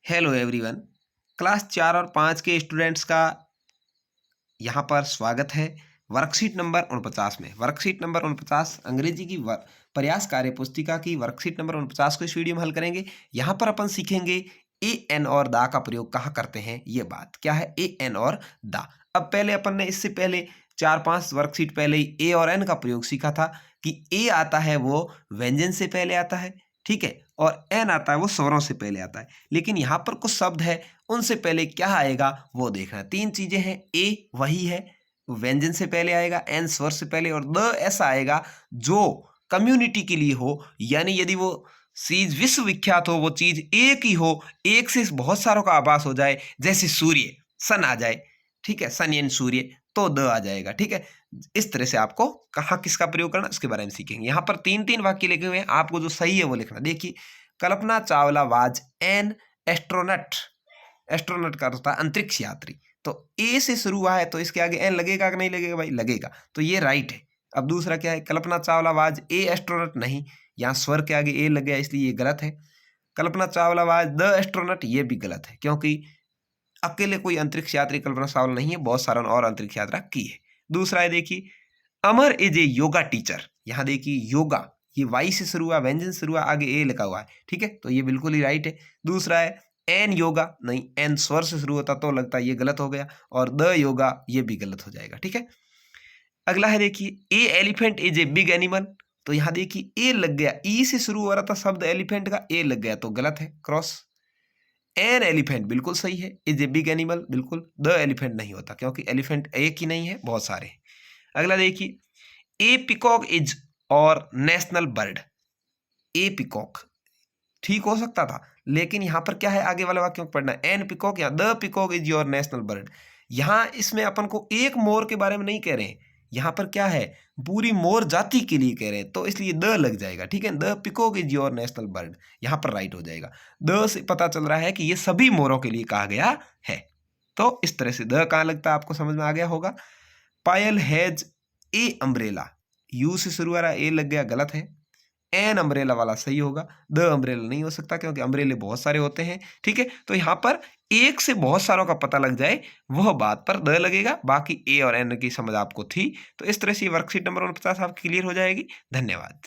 Hello everyone. Class 4 और 5 के students का यहाँ पर स्वागत है वर्कशीट नंबर 49 में। वर्कशीट नंबर 49 अंग्रेजी की प्रयास कार्य पुस्तिका की वर्कशीट नंबर 49 को इस वीडियो में हल करेंगे। यहाँ पर अपन सीखेंगे ए एन और दा का प्रयोग कहाँ करते हैं। ये बात क्या है ए एन और दा। अब पहले अपन ने इससे पहले 4-5 वर्कशीट पहले ही ए और एन का प्रयोग सीखा था कि ए आता है वो व्यंजन से पहले आता है, ठीक है, और एन आता है वो स्वरों से पहले आता है। लेकिन यहाँ पर कुछ शब्द है उनसे पहले क्या आएगा वो देखना। 3 चीजें हैं, ए वही है व्यंजन से पहले आएगा, एन स्वर से पहले, और द ऐसा आएगा जो कम्युनिटी के लिए हो, यानी यदि वो चीज विश्वविख्यात हो, वो चीज एक ही हो, एक से बहुत सारों का आभास हो जाए, जैसे सूर्य, सन आ जाए, ठीक है, सन यानी सूर्य, तो द आ जाएगा, ठीक है। इस तरह से आपको कहाँ किसका प्रयोग करना उसके बारे में सीखेंगे। यहाँ पर 3-3 वाक्य लिखे हुए हैं, आपको जो सही है वो लिखना। देखिए, Kalpana Chawla was an astronaut. Astronaut का होता है अंतरिक्ष यात्री, तो ए से शुरू हुआ है तो इसके आगे एन लगेगा कि नहीं लगेगा भाई? लगेगा, तो ये राइट है। अब दूसरा क्या है, कल्पना चावला वाज ए एस्ट्रोनट, नहीं, यहाँ स्वर के आगे ए लग गया इसलिए ये गलत है। कल्पना चावला वाज द एस्ट्रोनट, ये भी गलत है, क्योंकि अकेले कोई अंतरिक्ष यात्री कल्पना चावला नहीं है, बहुत सारा और अंतरिक्ष यात्रा की है। दूसरा है, देखिए, अमर इज ए योगा टीचर। यहाँ देखिए योगा, ये वाई से शुरू हुआ, व्यंजन से शुरू हुआ, आगे ए लिखा हुआ है, ठीक है, तो ये बिल्कुल ही राइट है। दूसरा है एन योगा, नहीं, एन स्वर से शुरू होता तो लगता है ये गलत हो गया, और द योगा ये भी गलत हो जाएगा, ठीक है। अगला है, देखिए, a elephant is a big animal. तो यहाँ देखिए ए लग गया, ई से शुरू हो रहा था शब्द एलिफेंट का, ए लग गया तो गलत है, क्रॉस। एन एलिफेंट बिल्कुल सही है, इज ए बिग एनिमल बिल्कुल, द एलिफेंट नहीं होता क्योंकि एलिफेंट एक ही नहीं है, बहुत सारे हैं। अगला देखिए, ए पिकॉक इज और नेशनल बर्ड। ए पिकॉक ठीक हो सकता था, लेकिन यहां पर क्या है, आगे वाला वाक्य पढ़ना, एन पिकॉक या the peacock is your national bird. यहां इसमें अपन को एक मोर के बारे में नहीं कह रहे हैं, यहां पर क्या है, पूरी मोर जाति के लिए कह रहे हैं, तो इसलिए द लग जाएगा, ठीक है। The peacock is your national bird यहां पर राइट हो जाएगा। द से पता चल रहा है कि ये सभी मोरों के लिए कहा गया है, तो इस तरह से द कहां लगता है आपको समझ में आ गया होगा। पायल हैज ए अम्ब्रेला, यू से शुरू हो रहा है, ए लग गया, गलत है। एन अम्ब्रेला वाला सही होगा, द अम्ब्रेला नहीं हो सकता क्योंकि अम्ब्रेले बहुत सारे होते हैं, ठीक है। तो यहाँ पर एक से बहुत सारों का पता लग जाए वह बात पर द लगेगा, बाकी ए और एन की समझ आपको थी। तो इस तरह से वर्कशीट नंबर 49 आपकी क्लियर हो जाएगी। धन्यवाद।